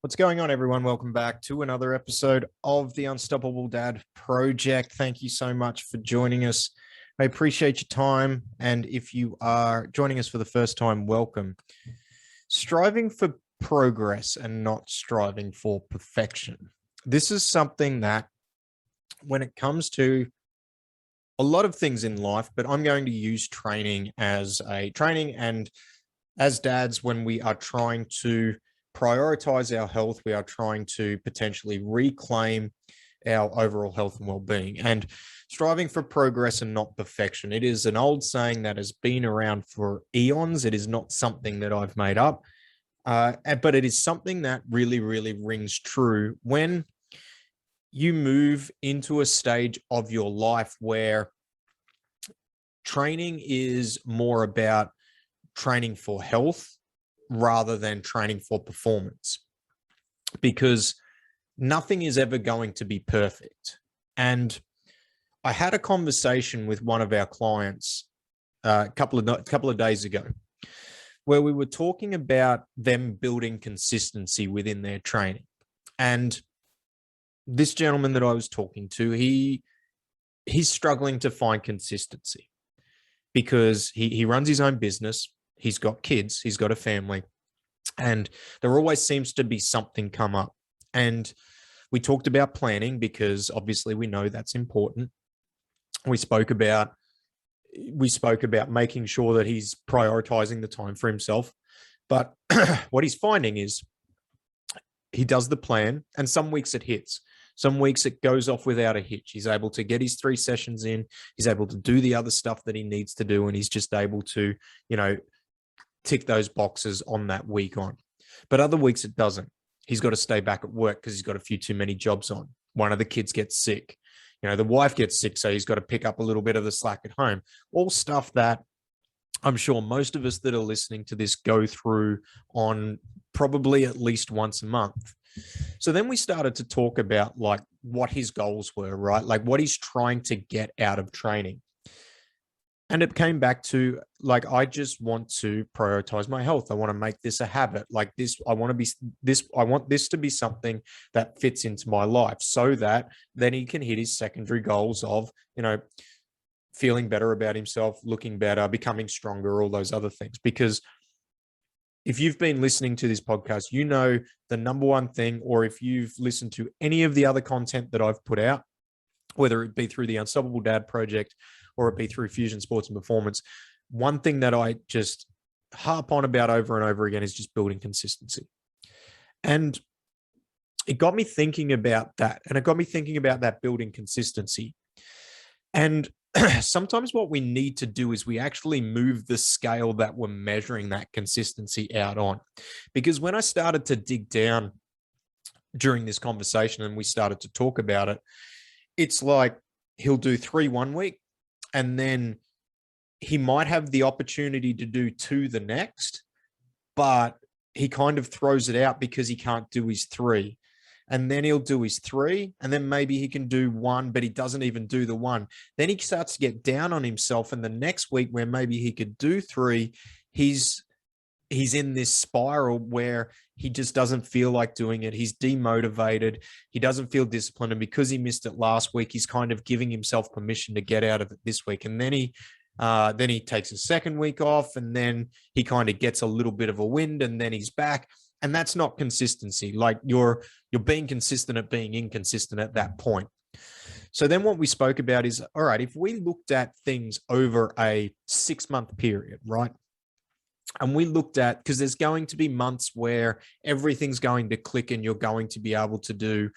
What's going on, everyone? Welcome back to another episode of the Unstoppable Dad Project. Thank you so much for joining us. I appreciate your time. And if you are joining us for the first time, welcome. Striving for progress and not striving for perfection. This is something that, when it comes to a lot of things in life, but I'm going to use training and as dads, when we are trying to prioritize our health, we are trying to potentially reclaim our overall health and well-being, and striving for progress and not perfection. It is an old saying that has been around for eons. It is not something that I've made up, but it is something that really, really rings true when you move into a stage of your life where training is more about training for health rather than training for performance, because nothing is ever going to be perfect. And I had a conversation with one of our clients a couple of days ago where we were talking about them building consistency within their training. And this gentleman that I was talking to, he's struggling to find consistency because he runs his own business. He's got kids, he's got a family, and there always seems to be something come up. And we talked about planning because obviously we know that's important. We spoke about making sure that he's prioritizing the time for himself. But what he's finding is he does the plan and some weeks it hits. Some weeks it goes off without a hitch. He's able to get his 3 sessions in. He's able to do the other stuff that he needs to do. And he's just able to, tick those boxes on that week on. But other weeks it doesn't. He's got to stay back at work because he's got a few too many jobs on. One of the kids gets sick. The wife gets sick, so he's got to pick up a little bit of the slack at home. All stuff that I'm sure most of us that are listening to this go through on probably at least once a month. So then we started to talk about like what his goals were, right? Like what he's trying to get out of training. And it came back to like, I just want to prioritize my health. I want to make this a habit like this. I want this to be something that fits into my life so that then he can hit his secondary goals of, feeling better about himself, looking better, becoming stronger, all those other things. Because if you've been listening to this podcast, the number one thing, or if you've listened to any of the other content that I've put out, whether it be through the Unstoppable Dad Project or it be through Fusion Sports and Performance, one thing that I just harp on about over and over again is just building consistency. And it got me thinking about that. And it got me thinking about that building consistency. And sometimes what we need to do is we actually move the scale that we're measuring that consistency out on. Because when I started to dig down during this conversation and we started to talk about it, it's like he'll do 3 one week, and then he might have the opportunity to do 2 the next, but he kind of throws it out because he can't do his 3. And then he'll do his 3, and then maybe he can do 1, but he doesn't even do the 1. Then he starts to get down on himself. And the next week where maybe he could do 3, he's in this spiral where he just doesn't feel like doing it. He's demotivated. He doesn't feel disciplined. And because he missed it last week, he's kind of giving himself permission to get out of it this week. And then he takes a second week off, and then he kind of gets a little bit of a wind, and then he's back. And that's not consistency. Like you're being consistent at being inconsistent at that point. So then what we spoke about is, all right, if we looked at things over a 6-month period, right? And we looked at, because there's going to be months where everything's going to click and you're going to be able to do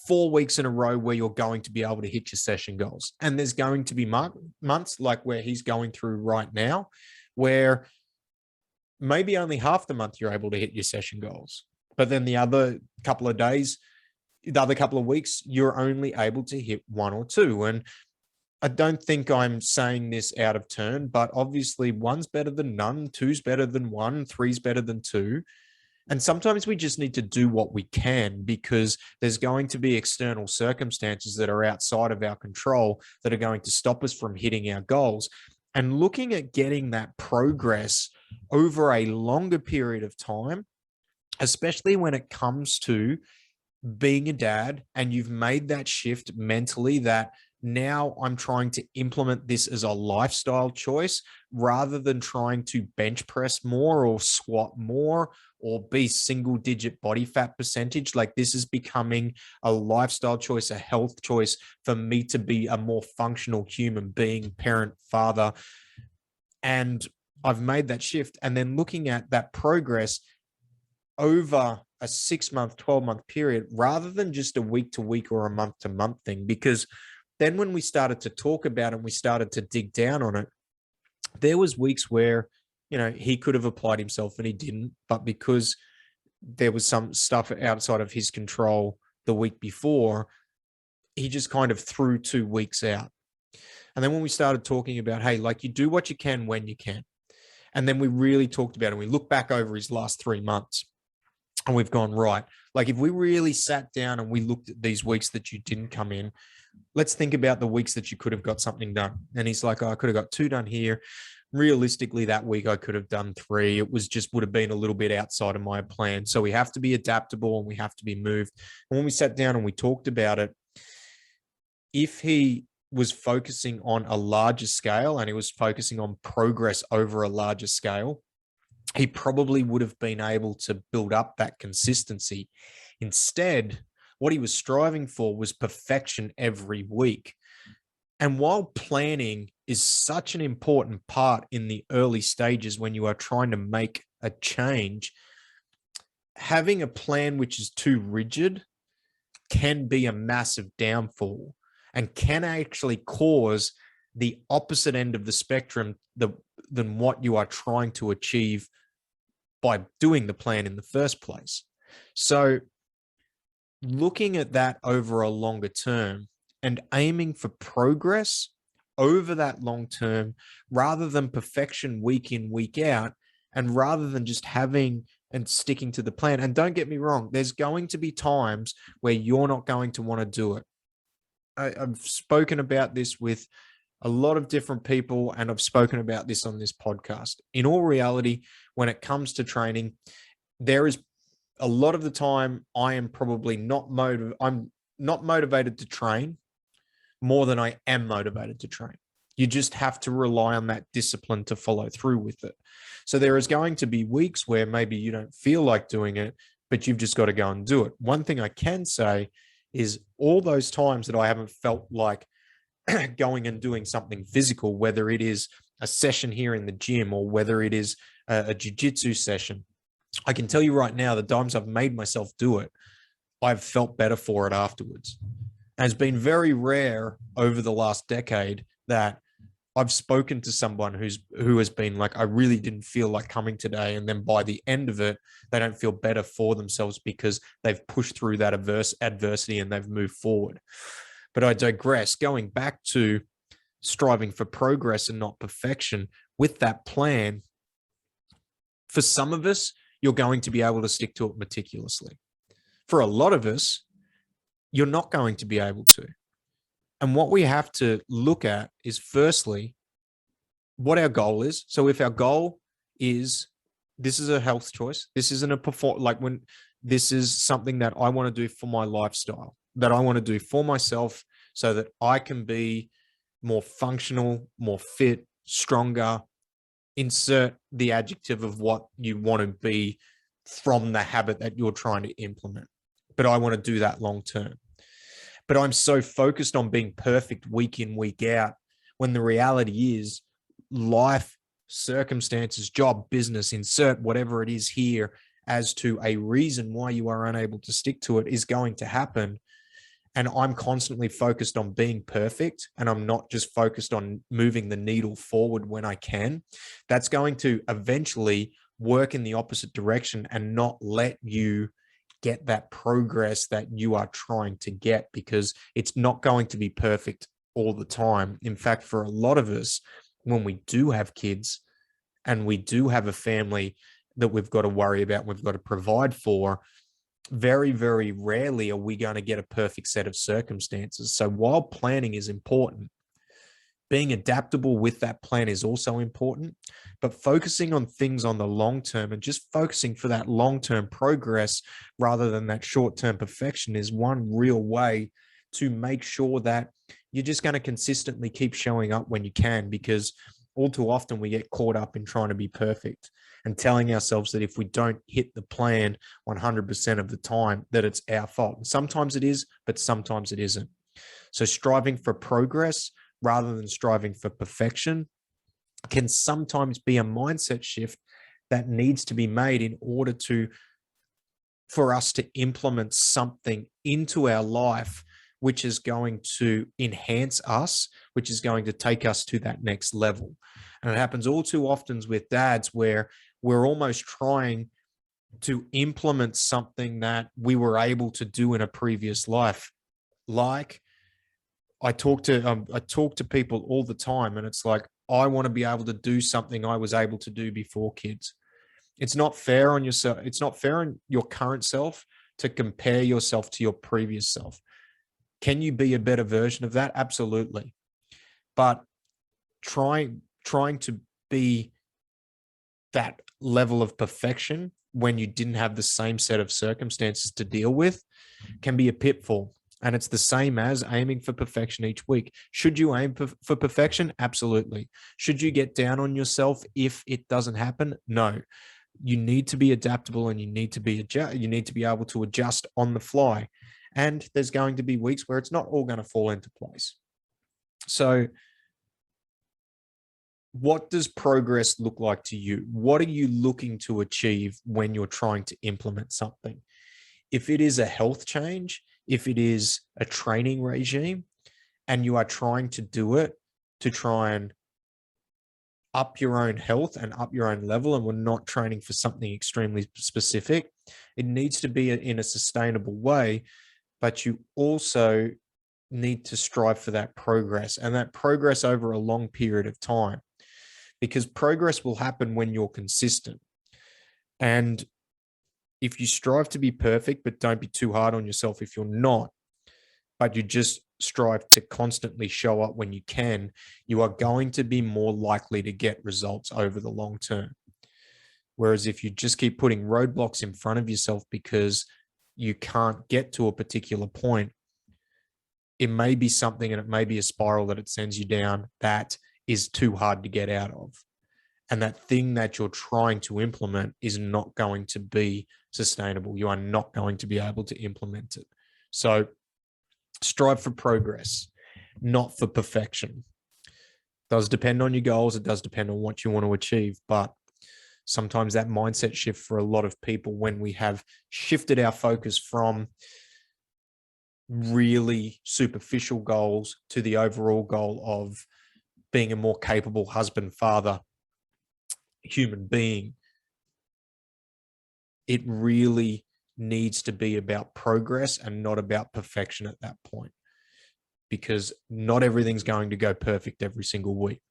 4 weeks in a row where you're going to be able to hit your session goals. And there's going to be months like where he's going through right now, where maybe only half the month you're able to hit your session goals. But then the other couple of days, the other couple of weeks, you're only able to hit 1 or 2. And I don't think I'm saying this out of turn, but obviously 1's better than none, 2's better than 1, 3's better than 2. And sometimes we just need to do what we can, because there's going to be external circumstances that are outside of our control that are going to stop us from hitting our goals. And looking at getting that progress over a longer period of time especially when it comes to being a dad and you've made that shift mentally that now I'm trying to implement this as a lifestyle choice rather than trying to bench press more or squat more or be single digit body fat percentage. Like, this is becoming a lifestyle choice, a health choice for me to be a more functional human being, parent, father. And I've made that shift. And then looking at that progress over a 6-month, 12-month period, rather than just a week to week or a month to month thing. Because then when we started to talk about it and we started to dig down on it, there was weeks where, he could have applied himself and he didn't, but because there was some stuff outside of his control the week before, he just kind of threw 2 weeks out. And then when we started talking about, hey, like, you do what you can when you can. And then we really talked about it. And we look back over his last 3 months and we've gone, right, like, if we really sat down and we looked at these weeks that you didn't come in, let's think about the weeks that you could have got something done. And he's like, oh, I could have got 2 done here. Realistically, that week I could have done 3. It was just would have been a little bit outside of my plan. So we have to be adaptable and we have to be moved. And when we sat down and we talked about it, if he was focusing on a larger scale and he was focusing on progress over a larger scale, he probably would have been able to build up that consistency. Instead, what he was striving for was perfection every week. And while planning is such an important part in the early stages when you are trying to make a change, having a plan which is too rigid can be a massive downfall and can actually cause the opposite end of the spectrum than what you are trying to achieve by doing the plan in the first place. So looking at that over a longer term and aiming for progress over that long term rather than perfection week in, week out, and rather than just having and sticking to the plan. And don't get me wrong, there's going to be times where you're not going to want to do it. I've spoken about this with a lot of different people, and I've spoken about this on this podcast. In all reality, when it comes to training, there is a lot of the time I am probably I'm not motivated to train more than I am motivated to train. You just have to rely on that discipline to follow through with it. So there is going to be weeks where maybe you don't feel like doing it, but you've just got to go and do it. One thing I can say is all those times that I haven't felt like going and doing something physical, whether it is a session here in the gym or whether it is a jiu-jitsu session, I can tell you right now, the times I've made myself do it, I've felt better for it afterwards. And it's been very rare over the last decade that I've spoken to someone who has been like, I really didn't feel like coming today. And then by the end of it, they don't feel better for themselves because they've pushed through that adversity and they've moved forward. But I digress. Going back to striving for progress and not perfection with that plan, for some of us, you're going to be able to stick to it meticulously. For a lot of us, you're not going to be able to. And what we have to look at is firstly, what our goal is. So if our goal is, this is a health choice, this isn't this is something that I want to do for my lifestyle, that I want to do for myself so that I can be more functional, more fit, stronger, insert the adjective of what you want to be from the habit that you're trying to implement. But I want to do that long term. But I'm so focused on being perfect week in, week out, when the reality is life, circumstances, job, business, insert whatever it is here as to a reason why you are unable to stick to it is going to happen. And I'm constantly focused on being perfect, and I'm not just focused on moving the needle forward when I can. That's going to eventually work in the opposite direction and not let you get that progress that you are trying to get, because it's not going to be perfect all the time. In fact, for a lot of us, when we do have kids and we do have a family that we've got to worry about, we've got to provide for, very, very rarely are we going to get a perfect set of circumstances. So while planning is important, Being adaptable with that plan is also important, but focusing on things on the long term and just focusing for that long-term progress rather than that short-term perfection is one real way to make sure that you're just going to consistently keep showing up when you can, because all too often we get caught up in trying to be perfect and telling ourselves that if we don't hit the plan 100% of the time, that it's our fault. And sometimes it is, but sometimes it isn't. So striving for progress rather than striving for perfection can sometimes be a mindset shift that needs to be made in order for us to implement something into our life which is going to enhance us, which is going to take us to that next level. And it happens all too often with dads where we're almost trying to implement something that we were able to do in a previous life. Like I talk to people all the time, and it's like, I want to be able to do something I was able to do before kids. It's not fair on yourself. It's not fair on your current self to compare yourself to your previous self. Can you be a better version of that? Absolutely. But trying to be that level of perfection when you didn't have the same set of circumstances to deal with can be a pitfall. And it's the same as aiming for perfection each week. Should you aim for perfection? Absolutely. Should you get down on yourself if it doesn't happen? No. You need to be adaptable, and you need to be able to adjust on the fly. And there's going to be weeks where it's not all going to fall into place. So what does progress look like to you? What are you looking to achieve when you're trying to implement something? If it is a health change, if it is a training regime, and you are trying to do it to try and up your own health and up your own level, and we're not training for something extremely specific, it needs to be in a sustainable way, but you also need to strive for that progress, and that progress over a long period of time, because progress will happen when you're consistent. And if you strive to be perfect, but don't be too hard on yourself if you're not, but you just strive to constantly show up when you can, you are going to be more likely to get results over the long term. Whereas if you just keep putting roadblocks in front of yourself because you can't get to a particular point, it may be something, and it may be a spiral that it sends you down that is too hard to get out of. And that thing that you're trying to implement is not going to be sustainable. You are not going to be able to implement it. So strive for progress, not for perfection. It does depend on your goals. It does depend on what you want to achieve. But sometimes that mindset shift for a lot of people, when we have shifted our focus from really superficial goals to the overall goal of being a more capable husband, father, human being, it really needs to be about progress and not about perfection at that point, because not everything's going to go perfect every single week.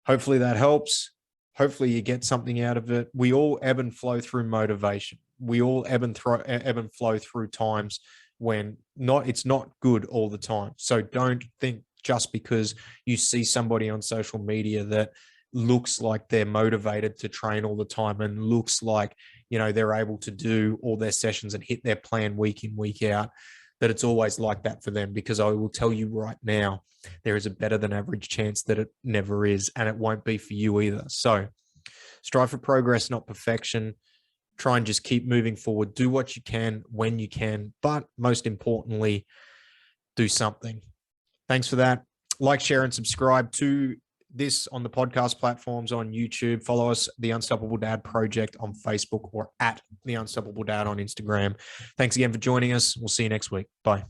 Hopefully that helps. Hopefully you get something out of it. We all ebb and flow through motivation. We all ebb and flow through times when it's not good all the time. So don't think just because you see somebody on social media that looks like they're motivated to train all the time and looks like, they're able to do all their sessions and hit their plan week in, week out, that it's always like that for them. Because I will tell you right now, there is a better than average chance that it never is, and it won't be for you either. So strive for progress, not perfection. Try and just keep moving forward. Do what you can when you can, but most importantly, do something. Thanks for that. Like, share, and subscribe to this on the podcast platforms on YouTube. Follow us, The Unstoppable Dad Project, on Facebook, or at The Unstoppable Dad on Instagram. Thanks again for joining us. We'll see you next week. Bye.